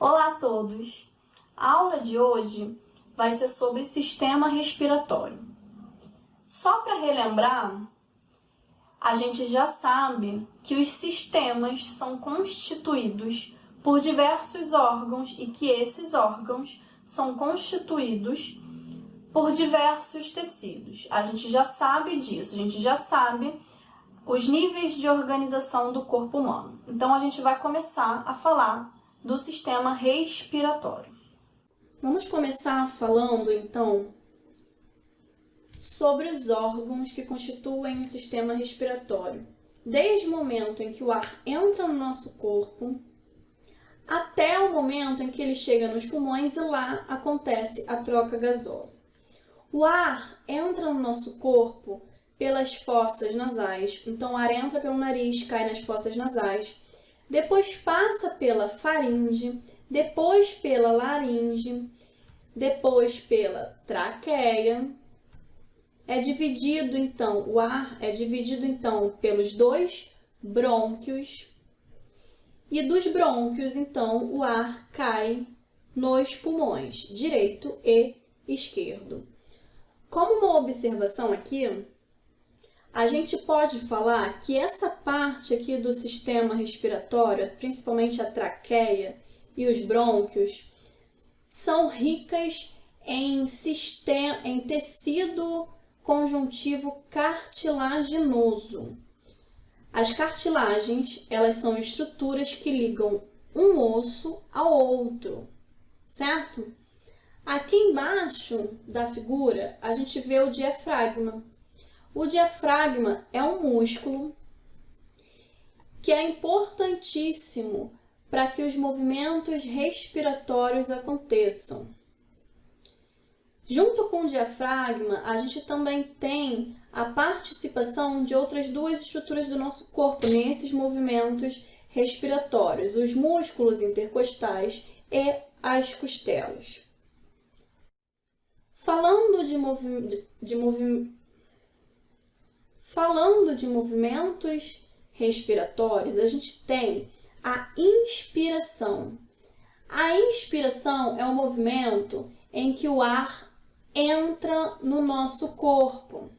Olá a todos! A aula de hoje vai ser sobre sistema respiratório. Só para relembrar, a gente já sabe que os sistemas são constituídos por diversos órgãos e que esses órgãos são constituídos por diversos tecidos. A gente já sabe disso, a gente já sabe os níveis de organização do corpo humano. Então, a gente vai começar a falar do sistema respiratório. Vamos começar falando, então, sobre os órgãos que constituem o sistema respiratório. Desde o momento em que o ar entra no nosso corpo, até o momento em que ele chega nos pulmões e lá acontece a troca gasosa. O ar entra no nosso corpo pelas fossas nasais. Então, o ar entra pelo nariz, cai nas fossas nasais. Depois passa pela faringe, depois pela laringe, depois pela traqueia. O ar é dividido então pelos dois brônquios. E dos brônquios, então, o ar cai nos pulmões, direito e esquerdo. Como uma observação aqui, a gente pode falar que essa parte aqui do sistema respiratório, principalmente a traqueia e os brônquios, são ricas em tecido conjuntivo cartilaginoso. As cartilagens, elas são estruturas que ligam um osso ao outro, certo? Aqui embaixo da figura, a gente vê o diafragma. O diafragma é um músculo que é importantíssimo para que os movimentos respiratórios aconteçam. Junto com o diafragma, a gente também tem a participação de outras duas estruturas do nosso corpo nesses movimentos respiratórios, os músculos intercostais e as costelas. Falando de movimentos respiratórios, a gente tem a inspiração. A inspiração é um movimento em que o ar entra no nosso corpo.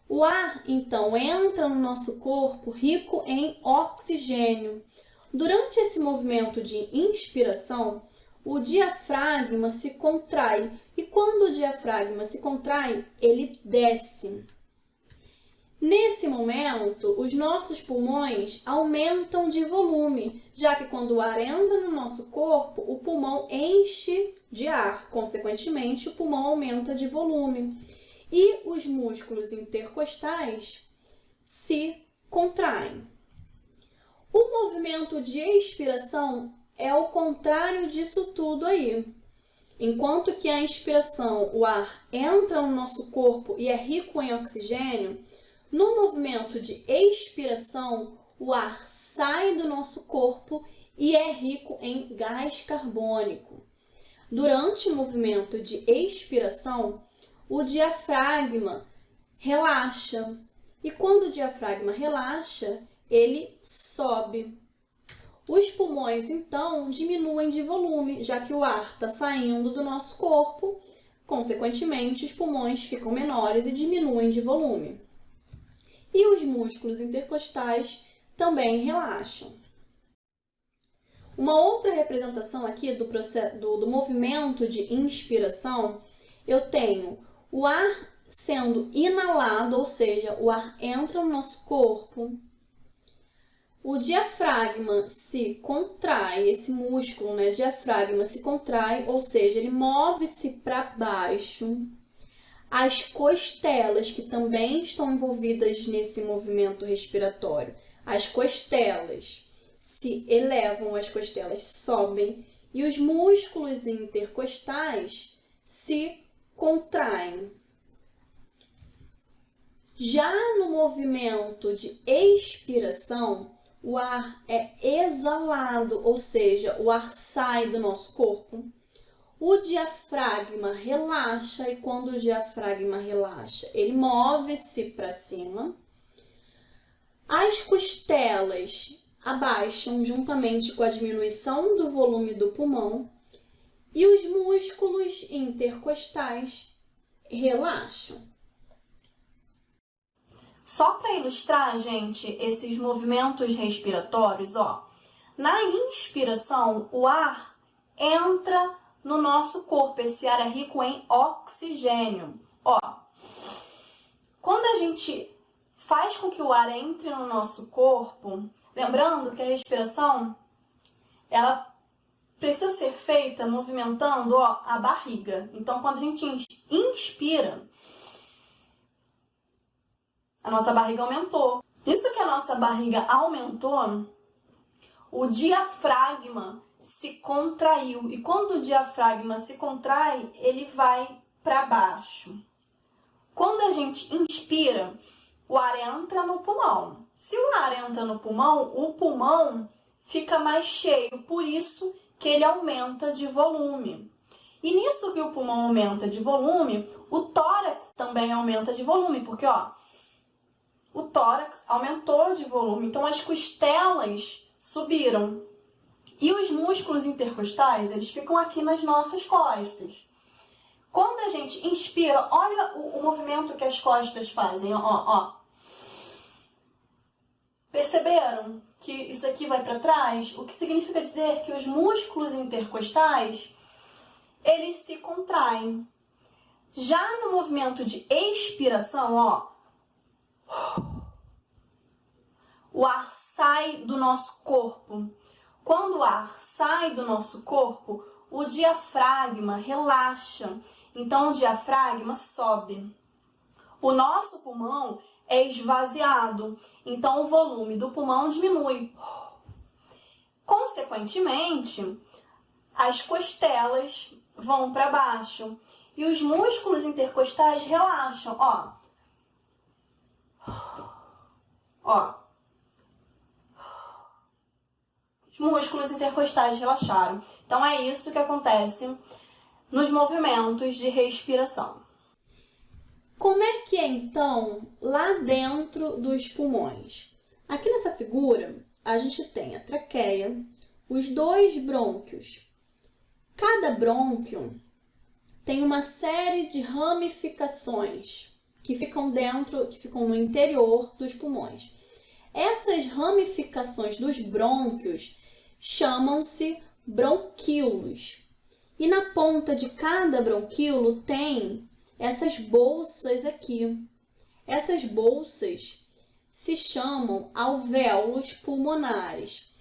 O ar, então, entra no nosso corpo rico em oxigênio. Durante esse movimento de inspiração, o diafragma se contrai. E quando o diafragma se contrai, ele desce. Nesse momento, os nossos pulmões aumentam de volume, já que quando o ar entra no nosso corpo, o pulmão enche de ar. Consequentemente, o pulmão aumenta de volume. E os músculos intercostais se contraem. O movimento de expiração é o contrário disso tudo aí. Enquanto que a inspiração, o ar entra no nosso corpo e é rico em oxigênio, no movimento de expiração, o ar sai do nosso corpo e é rico em gás carbônico. Durante o movimento de expiração, o diafragma relaxa. E quando o diafragma relaxa, ele sobe. Os pulmões, então, diminuem de volume, já que o ar está saindo do nosso corpo. Consequentemente, os pulmões ficam menores e diminuem de volume. E os músculos intercostais também relaxam. Uma outra representação aqui do movimento de inspiração, eu tenho o ar sendo inalado, ou seja, o ar entra no nosso corpo. O diafragma se contrai, esse músculo, diafragma se contrai, ou seja, ele move-se para baixo. As costelas, que também estão envolvidas nesse movimento respiratório, as costelas se elevam, as costelas sobem e os músculos intercostais se contraem. Já no movimento de expiração, o ar é exalado, ou seja, o ar sai do nosso corpo. O diafragma relaxa e quando o diafragma relaxa, ele move-se para cima. As costelas abaixam juntamente com a diminuição do volume do pulmão e os músculos intercostais relaxam. Só para ilustrar, gente, esses movimentos respiratórios, ó, na inspiração, o ar entra no nosso corpo, esse ar é rico em oxigênio. Ó, quando a gente faz com que o ar entre no nosso corpo, lembrando que a respiração, ela precisa ser feita movimentando, ó, a barriga. Então, quando a gente inspira, a nossa barriga aumentou. Isso que a nossa barriga aumentou, o diafragma se contraiu. E quando o diafragma se contrai, ele vai para baixo. Quando a gente inspira, o ar entra no pulmão. Se o ar entra no pulmão, o pulmão fica mais cheio, por isso que ele aumenta de volume. E nisso que o pulmão aumenta de volume, o tórax também aumenta de volume, porque ó, o tórax aumentou de volume, então as costelas subiram. E os músculos intercostais, eles ficam aqui nas nossas costas. Quando a gente inspira, olha o movimento que as costas fazem, ó. Perceberam que isso aqui vai para trás? O que significa dizer que os músculos intercostais, eles se contraem. Já no movimento de expiração, ó, o ar sai do nosso corpo. Quando o ar sai do nosso corpo, o diafragma relaxa. Então, o diafragma sobe. O nosso pulmão é esvaziado. Então, o volume do pulmão diminui. Consequentemente, as costelas vão para baixo. E os músculos intercostais relaxam. Ó. Os músculos intercostais relaxaram. Então, é isso que acontece nos movimentos de respiração. Como é que é, então, lá dentro dos pulmões? Aqui nessa figura, a gente tem a traqueia, os dois brônquios. Cada brônquio tem uma série de ramificações que ficam no interior dos pulmões. Essas ramificações dos brônquios chamam-se bronquíolos. E na ponta de cada bronquíolo tem essas bolsas aqui. Essas bolsas se chamam alvéolos pulmonares.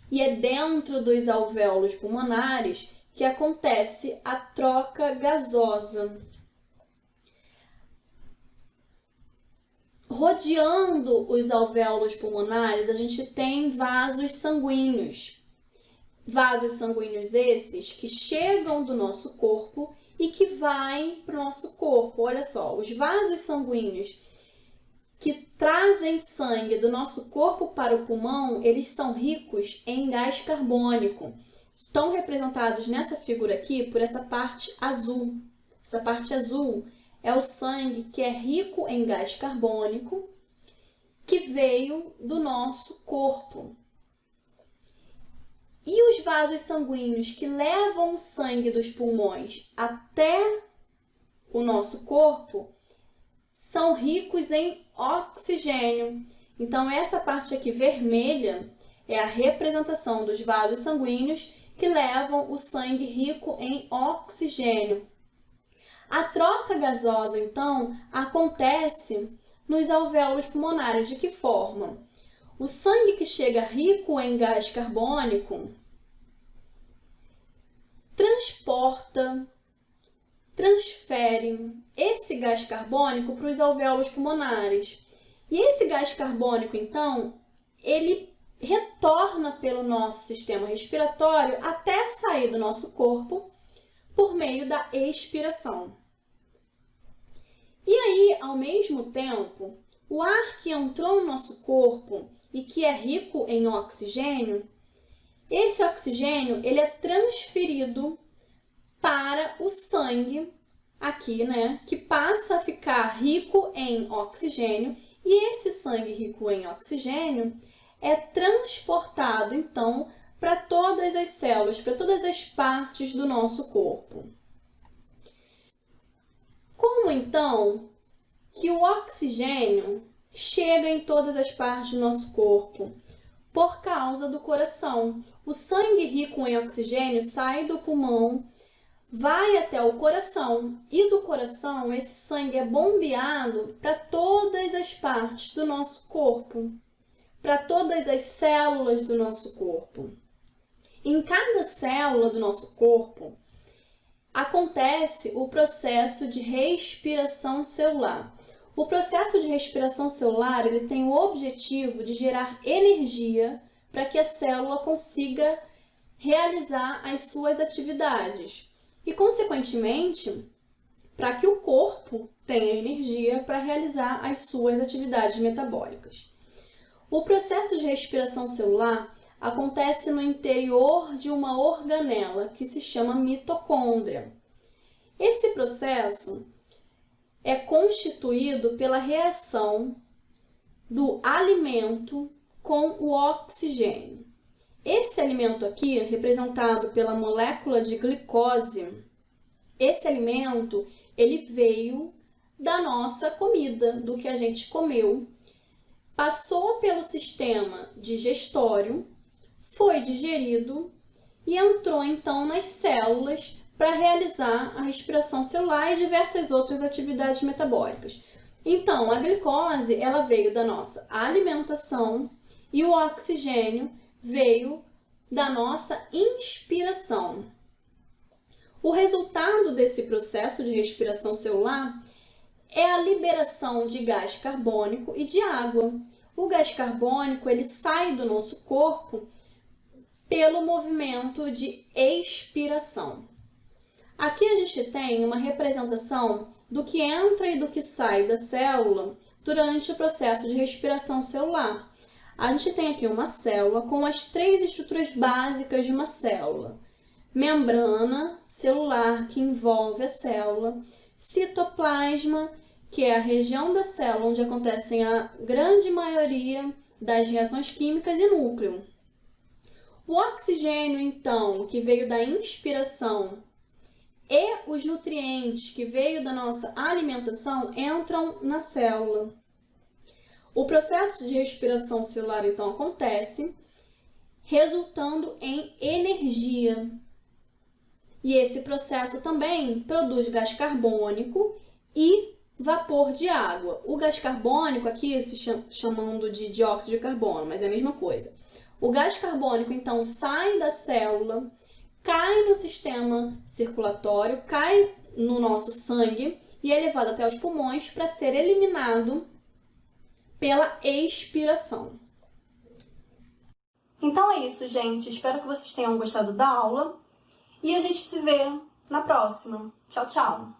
E é dentro dos alvéolos pulmonares que acontece a troca gasosa. Rodeando os alvéolos pulmonares, a gente tem vasos sanguíneos. Vasos sanguíneos esses que chegam do nosso corpo e que vai para o nosso corpo. Olha só, os vasos sanguíneos que trazem sangue do nosso corpo para o pulmão, eles são ricos em gás carbônico. Estão representados nessa figura aqui por essa parte azul. Essa parte azul é o sangue que é rico em gás carbônico que veio do nosso corpo. E os vasos sanguíneos que levam o sangue dos pulmões até o nosso corpo são ricos em oxigênio. Então, essa parte aqui vermelha é a representação dos vasos sanguíneos que levam o sangue rico em oxigênio. A troca gasosa, então, acontece nos alvéolos pulmonares. De que forma? O sangue que chega rico em gás carbônico transfere esse gás carbônico para os alvéolos pulmonares. E esse gás carbônico, então, ele retorna pelo nosso sistema respiratório até sair do nosso corpo por meio da expiração. E aí, ao mesmo tempo, o ar que entrou no nosso corpo e que é rico em oxigênio, esse oxigênio ele é transferido para o sangue aqui, né, que passa a ficar rico em oxigênio, e esse sangue rico em oxigênio é transportado, então, para todas as células, para todas as partes do nosso corpo. Como, então, que o oxigênio chega em todas as partes do nosso corpo? Por causa do coração. O sangue rico em oxigênio sai do pulmão, vai até o coração, e do coração esse sangue é bombeado para todas as partes do nosso corpo, para todas as células do nosso corpo. Em cada célula do nosso corpo acontece o processo de respiração celular. O processo de respiração celular ele tem o objetivo de gerar energia para que a célula consiga realizar as suas atividades e, consequentemente, para que o corpo tenha energia para realizar as suas atividades metabólicas. O processo de respiração celular acontece no interior de uma organela que se chama mitocôndria. Esse processo é constituído pela reação do alimento com o oxigênio. Esse alimento aqui, representado pela molécula de glicose, esse alimento ele veio da nossa comida, do que a gente comeu, passou pelo sistema digestório, foi digerido e entrou então nas células para realizar a respiração celular e diversas outras atividades metabólicas. Então, a glicose ela veio da nossa alimentação e o oxigênio veio da nossa inspiração. O resultado desse processo de respiração celular é a liberação de gás carbônico e de água. O gás carbônico ele sai do nosso corpo pelo movimento de expiração. Aqui a gente tem uma representação do que entra e do que sai da célula durante o processo de respiração celular. A gente tem aqui uma célula com as três estruturas básicas de uma célula: membrana celular, que envolve a célula, citoplasma, que é a região da célula onde acontecem a grande maioria das reações químicas, e núcleo. O oxigênio, então, que veio da inspiração, e os nutrientes que veio da nossa alimentação entram na célula. O processo de respiração celular, então, acontece resultando em energia. E esse processo também produz gás carbônico e vapor de água. O gás carbônico aqui se chamando de dióxido de carbono, mas é a mesma coisa. O gás carbônico, então, sai da célula, cai no sistema circulatório, cai no nosso sangue e é levado até os pulmões para ser eliminado pela expiração. Então é isso, gente. Espero que vocês tenham gostado da aula e a gente se vê na próxima. Tchau, tchau!